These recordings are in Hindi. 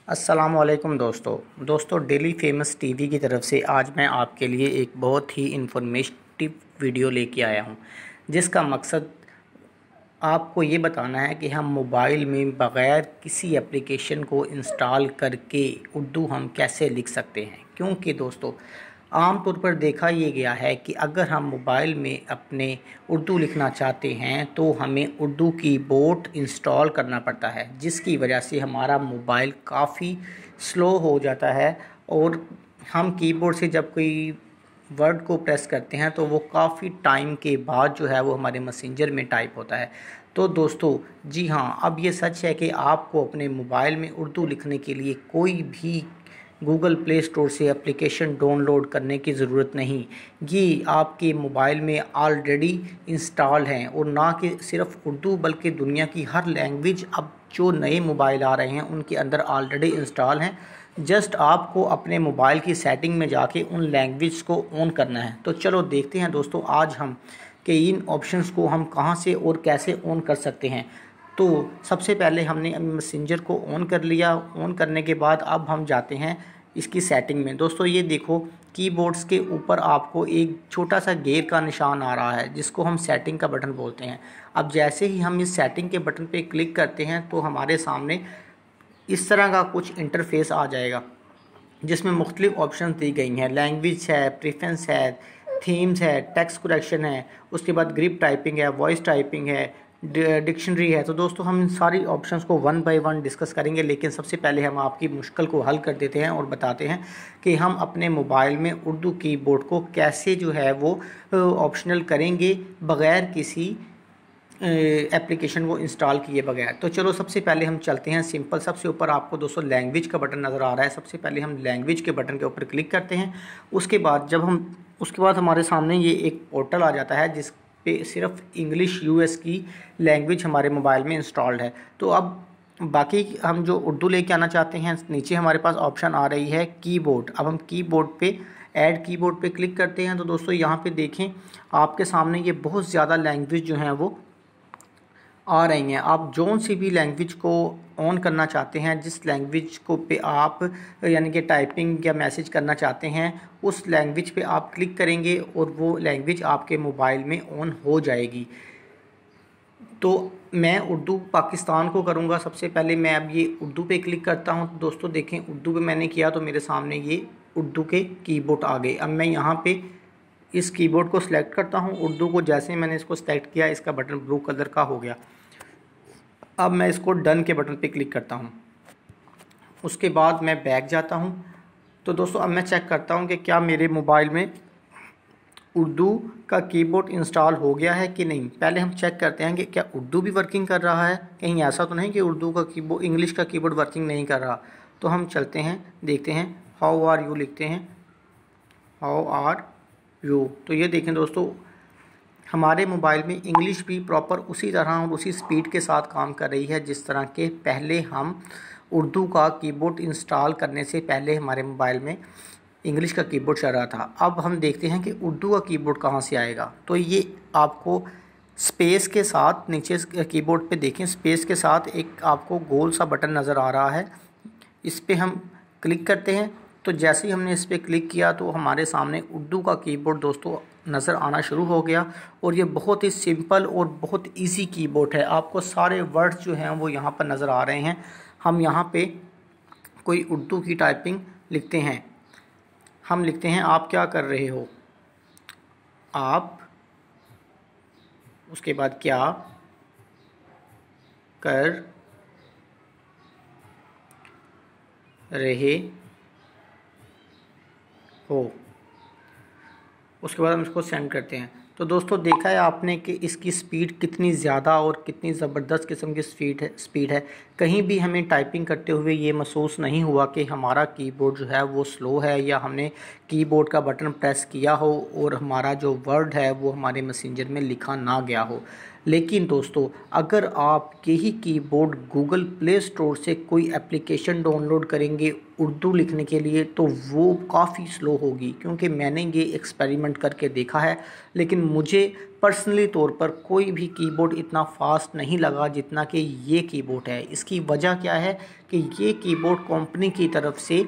अस्सलामुअलैकुम दोस्तों डेली फेमस टीवी की तरफ से आज मैं आपके लिए एक बहुत ही इंफॉर्मेटिव वीडियो लेके आया हूं, जिसका मकसद आपको ये बताना है कि हम मोबाइल में बग़ैर किसी एप्लीकेशन को इंस्टॉल करके उर्दू हम कैसे लिख सकते हैं। क्योंकि दोस्तों आम तौर पर देखा ये गया है कि अगर हम मोबाइल में अपने उर्दू लिखना चाहते हैं तो हमें उर्दू कीबोर्ड इंस्टॉल करना पड़ता है, जिसकी वजह से हमारा मोबाइल काफ़ी स्लो हो जाता है और हम कीबोर्ड से जब कोई वर्ड को प्रेस करते हैं तो वो काफ़ी टाइम के बाद जो है वो हमारे मैसेंजर में टाइप होता है। तो दोस्तों जी हाँ, अब ये सच है कि आपको अपने मोबाइल में उर्दू लिखने के लिए कोई भी गूगल प्ले स्टोर से एप्लीकेशन डाउनलोड करने की ज़रूरत नहीं। ये आपके मोबाइल में ऑलरेडी इंस्टॉल हैं और ना कि सिर्फ उर्दू बल्कि दुनिया की हर लैंग्वेज अब जो नए मोबाइल आ रहे हैं उनके अंदर ऑलरेडी इंस्टॉल हैं। जस्ट आपको अपने मोबाइल की सेटिंग में जाके उन लैंग्वेज को ऑन करना है। तो चलो देखते हैं दोस्तों आज हम कि इन ऑप्शंस को हम कहां से और कैसे ऑन कर सकते हैं। तो सबसे पहले हमने मैसेंजर को ऑन कर लिया। ऑन करने के बाद अब हम जाते हैं इसकी सेटिंग में। दोस्तों ये देखो कीबोर्ड्स के ऊपर आपको एक छोटा सा गेयर का निशान आ रहा है, जिसको हम सेटिंग का बटन बोलते हैं। अब जैसे ही हम इस सेटिंग के बटन पे क्लिक करते हैं तो हमारे सामने इस तरह का कुछ इंटरफेस आ जाएगा, जिसमें मुख्तलिफ ऑप्शन दी गई हैं। लैंग्वेज है, प्रेफरेंस है, थीम्स है, टेक्स्ट करेक्शन है, उसके बाद ग्रिप टाइपिंग है, वॉइस टाइपिंग है, डिक्शनरी है। तो दोस्तों हम इन सारी ऑप्शंस को वन बाय वन डिस्कस करेंगे, लेकिन सबसे पहले हम आपकी मुश्किल को हल कर देते हैं और बताते हैं कि हम अपने मोबाइल में उर्दू कीबोर्ड को कैसे जो है वो ऑप्शनल करेंगे बग़ैर किसी एप्लीकेशन को इंस्टॉल किए बगैर। तो चलो सबसे पहले हम चलते हैं सिंपल। सबसे ऊपर आपको दोस्तों लैंग्वेज का बटन नज़र आ रहा है। सबसे पहले हम लैंग्वेज के बटन के ऊपर क्लिक करते हैं। उसके बाद हमारे सामने ये एक पोर्टल आ जाता है जिस पे सिर्फ इंग्लिश यूएस की लैंग्वेज हमारे मोबाइल में इंस्टॉल्ड है। तो अब बाकी हम जो उर्दू लेके आना चाहते हैं, नीचे हमारे पास ऑप्शन आ रही है कीबोर्ड। अब हम कीबोर्ड पे ऐड कीबोर्ड पे क्लिक करते हैं। तो दोस्तों यहाँ पे देखें आपके सामने ये बहुत ज़्यादा लैंग्वेज जो हैं वो आ रही हैं। आप जोन सी भी लैंग्वेज को ऑन करना चाहते हैं, जिस लैंग्वेज को पे आप यानी कि टाइपिंग या मैसेज करना चाहते हैं, उस लैंग्वेज पे आप क्लिक करेंगे और वो लैंग्वेज आपके मोबाइल में ऑन हो जाएगी। तो मैं उर्दू पाकिस्तान को करूँगा। सबसे पहले मैं अब ये उर्दू पे क्लिक करता हूँ। तो दोस्तों देखें उर्दू पे मैंने किया तो मेरे सामने ये उर्दू के कीबोर्ड आ गए। अब मैं यहाँ पे इस कीबोर्ड को सिलेक्ट करता हूँ। उर्दू को जैसे ही मैंने इसको सिलेक्ट किया, इसका बटन ब्लू कलर का हो गया। अब मैं इसको डन के बटन पे क्लिक करता हूँ। उसके बाद मैं बैक जाता हूँ। तो दोस्तों अब मैं चेक करता हूँ कि क्या मेरे मोबाइल में उर्दू का कीबोर्ड इंस्टॉल हो गया है कि नहीं। पहले हम चेक करते हैं कि क्या उर्दू भी वर्किंग कर रहा है। कहीं ऐसा तो नहीं कि उर्दू का कीबोर्ड इंग्लिश का कीबोर्ड वर्किंग नहीं कर रहा। तो हम चलते हैं, देखते हैं हाउ आर यू लिखते हैं, हाउ आर यू। तो ये देखें दोस्तों हमारे मोबाइल में इंग्लिश भी प्रॉपर उसी तरह और उसी स्पीड के साथ काम कर रही है जिस तरह के पहले हम उर्दू का कीबोर्ड इंस्टॉल करने से पहले हमारे मोबाइल में इंग्लिश का कीबोर्ड चल रहा था। अब हम देखते हैं कि उर्दू का कीबोर्ड कहाँ से आएगा। तो ये आपको स्पेस के साथ नीचे कीबोर्ड पे देखें, स्पेस के साथ एक आपको गोल सा बटन नज़र आ रहा है। इस पर हम क्लिक करते हैं। तो जैसे ही हमने इस पर क्लिक किया तो हमारे सामने उर्दू का कीबोर्ड दोस्तों नज़र आना शुरू हो गया। और ये बहुत ही सिंपल और बहुत इजी कीबोर्ड है। आपको सारे वर्ड्स जो हैं वो यहाँ पर नज़र आ रहे हैं। हम यहाँ पे कोई उर्दू की टाइपिंग लिखते हैं। हम लिखते हैं आप क्या कर रहे हो, आप, उसके बाद क्या कर रहे हो। उसके बाद हम इसको सेंड करते हैं। तो दोस्तों देखा है आपने कि इसकी स्पीड कितनी ज़्यादा और कितनी ज़बरदस्त किस्म की स्पीड है। कहीं भी हमें टाइपिंग करते हुए ये महसूस नहीं हुआ कि हमारा कीबोर्ड जो है वो स्लो है या हमने कीबोर्ड का बटन प्रेस किया हो और हमारा जो वर्ड है वो हमारे मैसेंजर में लिखा ना गया हो। लेकिन दोस्तों अगर आप यही कीबोर्ड गूगल प्ले स्टोर से कोई एप्लीकेशन डाउनलोड करेंगे उर्दू लिखने के लिए तो वो काफ़ी स्लो होगी, क्योंकि मैंने ये एक्सपेरिमेंट करके देखा है। लेकिन मुझे पर्सनली तौर पर कोई भी कीबोर्ड इतना फास्ट नहीं लगा जितना कि ये कीबोर्ड है। इसकी वजह क्या है कि ये कीबोर्ड कंपनी की तरफ से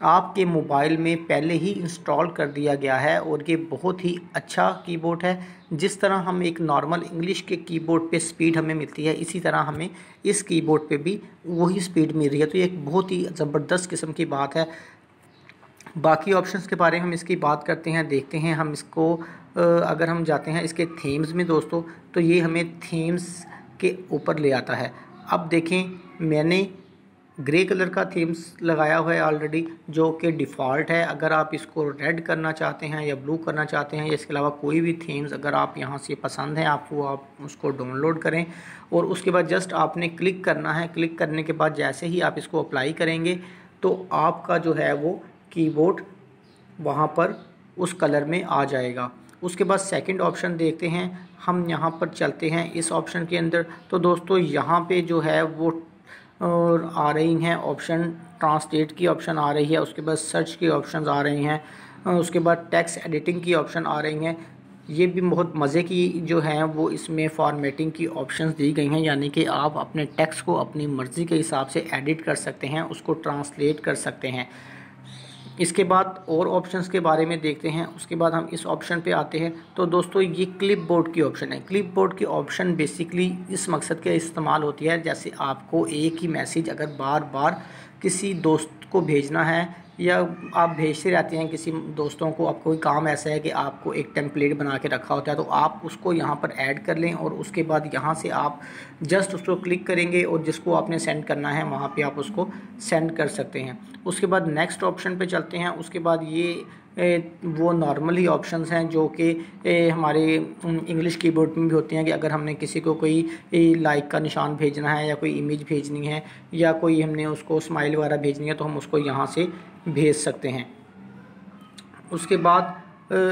आपके मोबाइल में पहले ही इंस्टॉल कर दिया गया है और ये बहुत ही अच्छा कीबोर्ड है। जिस तरह हम एक नॉर्मल इंग्लिश के कीबोर्ड पे स्पीड हमें मिलती है, इसी तरह हमें इस कीबोर्ड पे भी वही स्पीड मिल रही है। तो ये एक बहुत ही ज़बरदस्त किस्म की बात है। बाकी ऑप्शंस के बारे में हम इसकी बात करते हैं, देखते हैं हम इसको। अगर हम जाते हैं इसके थीम्स में दोस्तों, तो ये हमें थीम्स के ऊपर ले आता है। अब देखें, मैंने ग्रे कलर का थीम्स लगाया हुआ है ऑलरेडी, जो कि डिफ़ॉल्ट है। अगर आप इसको रेड करना चाहते हैं या ब्लू करना चाहते हैं या इसके अलावा कोई भी थीम्स अगर आप यहाँ से पसंद है आपको, आप उसको डाउनलोड करें और उसके बाद जस्ट आपने क्लिक करना है। क्लिक करने के बाद जैसे ही आप इसको अप्लाई करेंगे तो आपका जो है वो कीबोर्ड वहाँ पर उस कलर में आ जाएगा। उसके बाद सेकंड ऑप्शन देखते हैं, हम यहाँ पर चलते हैं इस ऑप्शन के अंदर। तो दोस्तों यहाँ पे जो है वो और आ रही हैं ऑप्शन, ट्रांसलेट की ऑप्शन आ रही है, उसके बाद सर्च की ऑप्शंस आ रही हैं, उसके बाद टेक्स्ट एडिटिंग की ऑप्शन आ रही हैं। ये भी बहुत मज़े की जो हैं वो इसमें फॉर्मेटिंग की ऑप्शंस दी गई हैं, यानी कि आप अपने टेक्स्ट को अपनी मर्ज़ी के हिसाब से एडिट कर सकते हैं, उसको ट्रांसलेट कर सकते हैं। इसके बाद और ऑप्शंस के बारे में देखते हैं। उसके बाद हम इस ऑप्शन पे आते हैं। तो दोस्तों ये क्लिपबोर्ड की ऑप्शन है। क्लिपबोर्ड की ऑप्शन बेसिकली इस मकसद के इस्तेमाल होती है, जैसे आपको एक ही मैसेज अगर बार बार किसी दोस्त को भेजना है या आप भेजते रहते हैं किसी दोस्तों को, आपको कोई काम ऐसा है कि आपको एक टेम्पलेट बना के रखा होता है, तो आप उसको यहाँ पर ऐड कर लें और उसके बाद यहाँ से आप जस्ट उसको क्लिक करेंगे और जिसको आपने सेंड करना है वहाँ पे आप उसको सेंड कर सकते हैं। उसके बाद नेक्स्ट ऑप्शन पे चलते हैं। उसके बाद ये वो नॉर्मली ऑप्शंस हैं जो कि हमारे इंग्लिश कीबोर्ड में भी होते हैं कि अगर हमने किसी को कोई लाइक का निशान भेजना है या कोई इमेज भेजनी है या कोई हमने उसको स्माइल वगैरह भेजनी है तो हम उसको यहाँ से भेज सकते हैं। उसके बाद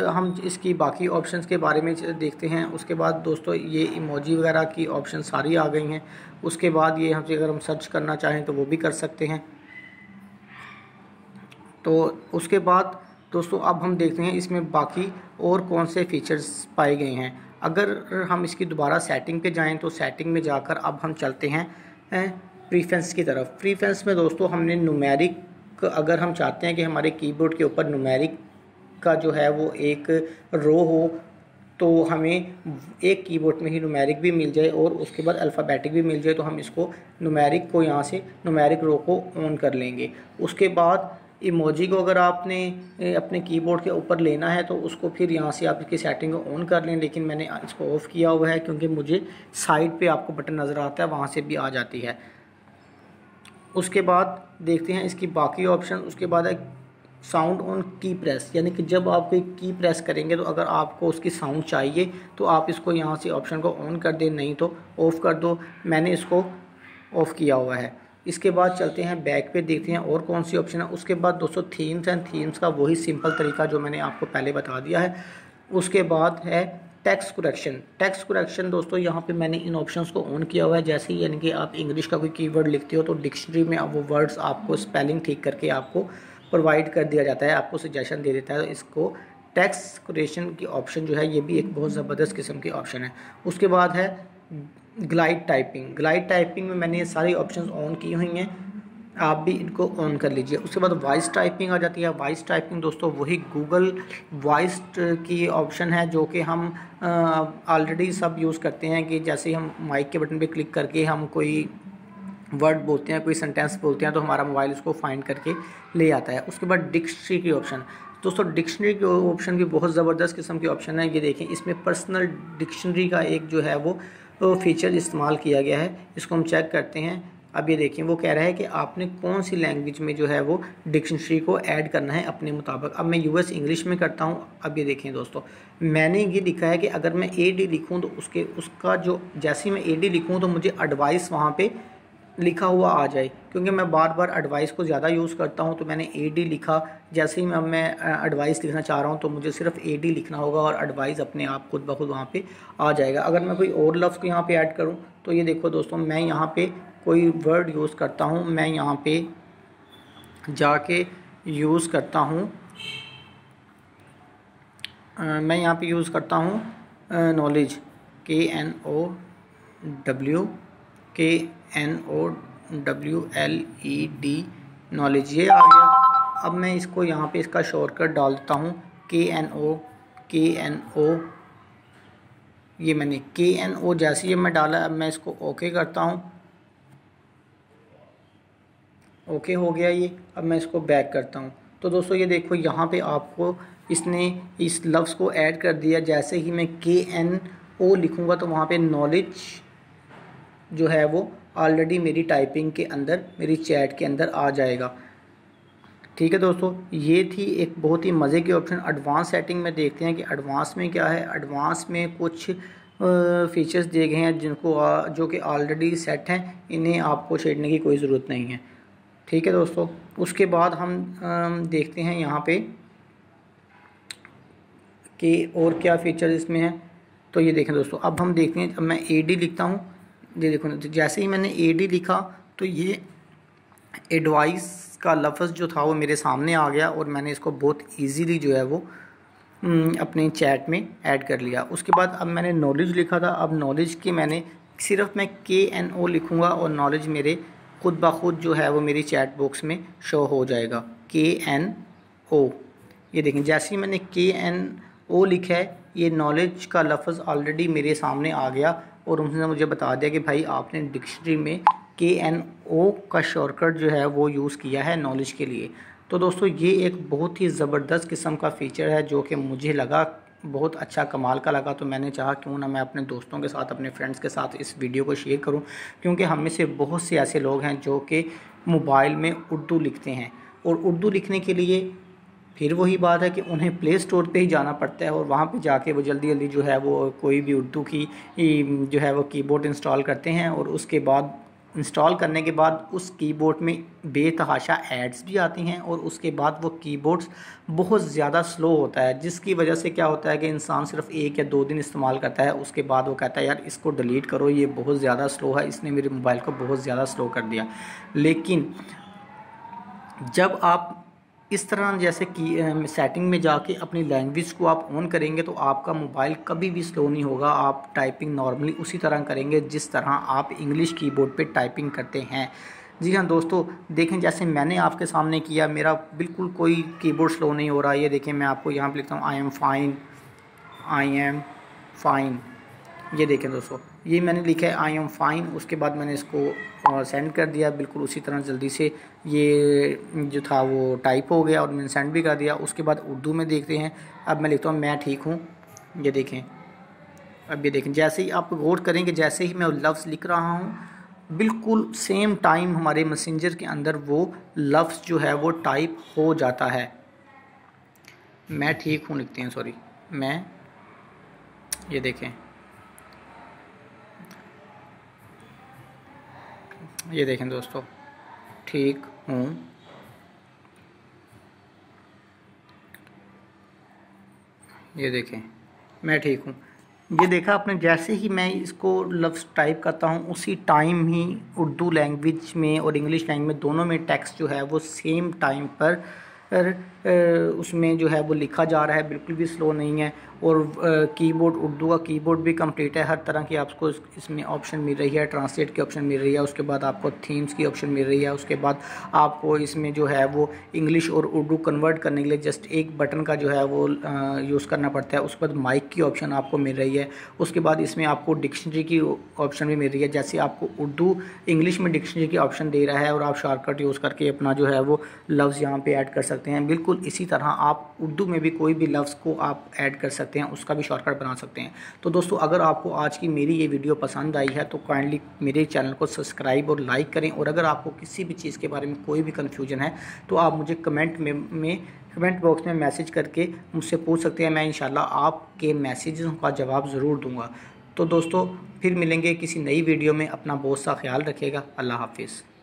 हम इसकी बाकी ऑप्शंस के बारे में देखते हैं। उसके बाद दोस्तों ये इमोजी वगैरह की ऑप्शन सारी आ गई हैं। उसके बाद ये हमसे अगर हम सर्च करना चाहें तो वो भी कर सकते हैं। तो उसके बाद दोस्तों अब हम देखते हैं इसमें बाकी और कौन से फीचर्स पाए गए हैं। अगर हम इसकी दोबारा सेटिंग पे जाएं तो सेटिंग में जाकर अब हम चलते हैं प्रीफरेंस की तरफ। प्रीफरेंस में दोस्तों हमने न्यूमेरिक, अगर हम चाहते हैं कि हमारे कीबोर्ड के ऊपर न्यूमेरिक का जो है वो एक रो हो तो हमें एक कीबोर्ड में ही न्यूमेरिक भी मिल जाए और उसके बाद अल्फ़ाबेटिक भी मिल जाए, तो हम इसको न्यूमेरिक को यहाँ से न्यूमेरिक रो को ऑन कर लेंगे। उसके बाद इमोजी को अगर आपने अपने कीबोर्ड के ऊपर लेना है तो उसको फिर यहाँ से आप इसकी सेटिंग को ऑन कर लें, लेकिन मैंने इसको ऑफ़ किया हुआ है क्योंकि मुझे साइड पे आपको बटन नज़र आता है, वहाँ से भी आ जाती है। उसके बाद देखते हैं इसकी बाकी ऑप्शन। उसके बाद है साउंड ऑन की प्रेस, यानी कि जब आप कोई की प्रेस करेंगे तो अगर आपको उसकी साउंड चाहिए तो आप इसको यहाँ से ऑप्शन को ऑन कर दें, नहीं तो ऑफ़ कर दो। मैंने इसको ऑफ़ किया हुआ है। इसके बाद चलते हैं बैक पे, देखते हैं और कौन सी ऑप्शन है। उसके बाद दोस्तों थीम्स एंड थीम्स का वही सिंपल तरीका जो मैंने आपको पहले बता दिया है। उसके बाद है टेक्स्ट करेक्शन। टेक्स्ट करेक्शन दोस्तों यहाँ पे मैंने इन ऑप्शंस को ऑन किया हुआ है। जैसे ही यानी कि आप इंग्लिश का कोई कीवर्ड लिखते हो तो डिक्शनरी में अब वो वर्ड्स आपको स्पेलिंग ठीक करके आपको प्रोवाइड कर दिया जाता है, आपको सजेशन दे देता है। तो इसको टेक्स्ट करेक्शन की ऑप्शन जो है ये भी एक बहुत ज़बरदस्त किस्म की ऑप्शन है। उसके बाद है ग्लाइड टाइपिंग। ग्लाइड टाइपिंग में मैंने ये सारी ऑप्शंस ऑन की हुई हैं, आप भी इनको ऑन कर लीजिए। उसके बाद वॉइस टाइपिंग आ जाती है। वॉइस टाइपिंग दोस्तों वही गूगल वॉइस की ऑप्शन है जो कि हम ऑलरेडी सब यूज़ करते हैं कि जैसे हम माइक के बटन पे क्लिक करके हम कोई वर्ड बोलते हैं, कोई सेंटेंस बोलते हैं तो हमारा मोबाइल उसको फाइंड करके ले आता है। उसके बाद डिक्शनरी की ऑप्शन। दोस्तों डिक्शनरी की ऑप्शन भी बहुत ज़बरदस्त किस्म की ऑप्शन है। ये देखें, इसमें पर्सनल डिक्शनरी का एक जो है वो फीचर इस्तेमाल किया गया है। इसको हम चेक करते हैं। अब ये देखिए वो कह रहा है कि आपने कौन सी लैंग्वेज में जो है वो डिक्शनरी को ऐड करना है अपने मुताबिक। अब मैं यूएस इंग्लिश में करता हूँ। अब ये देखें दोस्तों, मैंने ये लिखा है कि अगर मैं एडी लिखूँ तो उसका जो जैसे ही मैं एडी लिखूँ तो मुझे एडवाइस वहाँ पे लिखा हुआ आ जाए, क्योंकि मैं बार बार एडवाइस को ज़्यादा यूज़ करता हूं, तो मैंने एडी लिखा। जैसे ही मैं एडवाइस लिखना चाह रहा हूं तो मुझे सिर्फ एडी लिखना होगा और एडवाइस अपने आप खुद ब खुद वहाँ पे आ जाएगा। अगर मैं कोई और लफ्ज़ को यहाँ पे ऐड करूं तो ये देखो दोस्तों, मैं यहाँ पे कोई वर्ड यूज़ करता हूँ, मैं यहाँ पे जाके यूज़ करता हूँ, मैं यहाँ पे यूज़ करता हूँ नॉलेज, KNOWLED, नॉलेज, ये आ गया। अब मैं इसको यहाँ पे इसका शॉर्टकट डाल देता हूँ KNO। ये मैंने KNO जैसे ही मैं डाला, अब मैं इसको ओके करता हूँ। ओके हो गया ये। अब मैं इसको बैक करता हूँ। तो दोस्तों ये देखो, यहाँ पे आपको इसने इस लफ्ज़ को ऐड कर दिया। जैसे ही मैं KNO लिखूँगा तो वहाँ पे नॉलेज जो है वो ऑलरेडी मेरी टाइपिंग के अंदर, मेरी चैट के अंदर आ जाएगा। ठीक है दोस्तों, ये थी एक बहुत ही मज़े की ऑप्शन। एडवांस सेटिंग में देखते हैं कि एडवांस में क्या है। एडवांस में कुछ फीचर्स दिए गए हैं जो कि ऑलरेडी सेट हैं, इन्हें आपको छेड़ने की कोई ज़रूरत नहीं है। ठीक है दोस्तों, उसके बाद हम देखते हैं यहाँ पे कि और क्या फीचर इसमें है। तो ये देखें दोस्तों, अब हम देखते हैं, अब मैं AD लिखता हूँ। ये देखो, जैसे ही मैंने AD लिखा तो ये एडवाइस का लफ्ज़ जो था वो मेरे सामने आ गया और मैंने इसको बहुत इजीली जो है वो अपने चैट में ऐड कर लिया। उसके बाद अब मैंने नॉलेज लिखा था, अब नॉलेज की मैंने सिर्फ मैं KNO लिखूँगा और नॉलेज मेरे खुद ब खुद जो है वो मेरी चैट बॉक्स में शो हो जाएगा, KNO। ये देखें, जैसे ही मैंने KNO लिखा है, ये नॉलेज का लफ्ज़ ऑलरेडी मेरे सामने आ गया और उन्होंने मुझे बता दिया कि भाई आपने डिक्शनरी में KNO का शॉर्टकट जो है वो यूज़ किया है नॉलेज के लिए। तो दोस्तों ये एक बहुत ही ज़बरदस्त किस्म का फ़ीचर है जो कि मुझे लगा बहुत अच्छा, कमाल का लगा। तो मैंने चाहा क्यों ना मैं अपने दोस्तों के साथ, अपने फ्रेंड्स के साथ इस वीडियो को शेयर करूं, क्योंकि हम में से बहुत से ऐसे लोग हैं जो कि मोबाइल में उर्दू लिखते हैं और उर्दू लिखने के लिए फिर वही बात है कि उन्हें प्ले स्टोर पे ही जाना पड़ता है और वहाँ पे जाके वो जल्दी जल्दी जो है वो कोई भी उर्दू की जो है वो कीबोर्ड इंस्टॉल करते हैं और उसके बाद इंस्टॉल करने के बाद उस कीबोर्ड में बेतहाशा एड्स भी आती हैं और उसके बाद वो कीबोर्ड्स बहुत ज़्यादा स्लो होता है, जिसकी वजह से क्या होता है कि इंसान सिर्फ 1 या 2 दिन इस्तेमाल करता है, उसके बाद वो कहता है यार इसको डिलीट करो, ये बहुत ज़्यादा स्लो है, इसने मेरे मोबाइल को बहुत ज़्यादा स्लो कर दिया। लेकिन जब आप इस तरह जैसे कि सेटिंग में जाके अपनी लैंग्वेज को आप ऑन करेंगे तो आपका मोबाइल कभी भी स्लो नहीं होगा। आप टाइपिंग नॉर्मली उसी तरह करेंगे जिस तरह आप इंग्लिश कीबोर्ड पे टाइपिंग करते हैं। जी हाँ दोस्तों, देखें जैसे मैंने आपके सामने किया, मेरा बिल्कुल कोई कीबोर्ड स्लो नहीं हो रहा। ये देखें, मैं आपको यहाँ पे लिखता हूँ आई एम फाइन। ये देखें दोस्तों, ये मैंने लिखा है आई एम फाइन। उसके बाद मैंने इसको सेंड कर दिया, बिल्कुल उसी तरह जल्दी से ये जो था वो टाइप हो गया और मैंने सेंड भी कर दिया। उसके बाद उर्दू में देखते हैं, अब मैं लिखता हूँ मैं ठीक हूँ। ये देखें, अब ये देखें, जैसे ही आप गौर करेंगे, जैसे ही मैं लफ्ज़ लिख रहा हूँ बिल्कुल सेम टाइम हमारे मैसेंजर के अंदर वो लफ्ज़ जो है वो टाइप हो जाता है। मैं ठीक हूँ लिखते हैं, सॉरी, मैं, ये देखें, ये देखें दोस्तों, ठीक हूँ, ये देखें, मैं ठीक हूँ। ये देखा आपने, जैसे ही मैं इसको लफ्ज़ टाइप करता हूँ उसी टाइम ही उर्दू लैंग्वेज में और इंग्लिश लैंग्वेज में दोनों में टेक्स्ट जो है वो सेम टाइम पर उसमें जो है वो लिखा जा रहा है, बिल्कुल भी स्लो नहीं है। और कीबोर्ड, उर्दू का कीबोर्ड भी कंप्लीट है, हर तरह की आपको इसमें ऑप्शन मिल रही है, ट्रांसलेट की ऑप्शन मिल रही है, उसके बाद आपको थीम्स की ऑप्शन मिल रही है, उसके बाद आपको इसमें जो है वो इंग्लिश और उर्दू कन्वर्ट करने के लिए जस्ट एक बटन का जो है वो यूज़ करना पड़ता है। उसके बाद माइक की ऑप्शन आपको मिल रही है, उसके बाद इसमें आपको डिक्शनरी की ऑप्शन भी मिल रही है। जैसे आपको उर्दू इंग्लिश में डिक्शनरी की ऑप्शन दे रहा है और आप शॉर्टकट यूज़ करके अपना जो है वो लफ्ज़ यहाँ पे ऐड कर सकते हैं। बिल्कुल इसी तरह आप उर्दू में भी कोई भी लफ्ज़ को आप ऐड कर सकते हैं, उसका भी शॉर्टकट बना सकते हैं। तो दोस्तों, अगर आपको आज की मेरी ये वीडियो पसंद आई है तो काइंडली मेरे चैनल को सब्सक्राइब और लाइक करें। और अगर आपको किसी भी चीज़ के बारे में कोई भी कन्फ्यूजन है तो आप मुझे कमेंट बॉक्स में मैसेज करके मुझसे पूछ सकते हैं। मैं इंशाल्लाह आपके मैसेजों का जवाब ज़रूर दूंगा। तो दोस्तों फिर मिलेंगे किसी नई वीडियो में। अपना बहुत सा ख्याल रखिएगा। अल्लाह हाफिज़।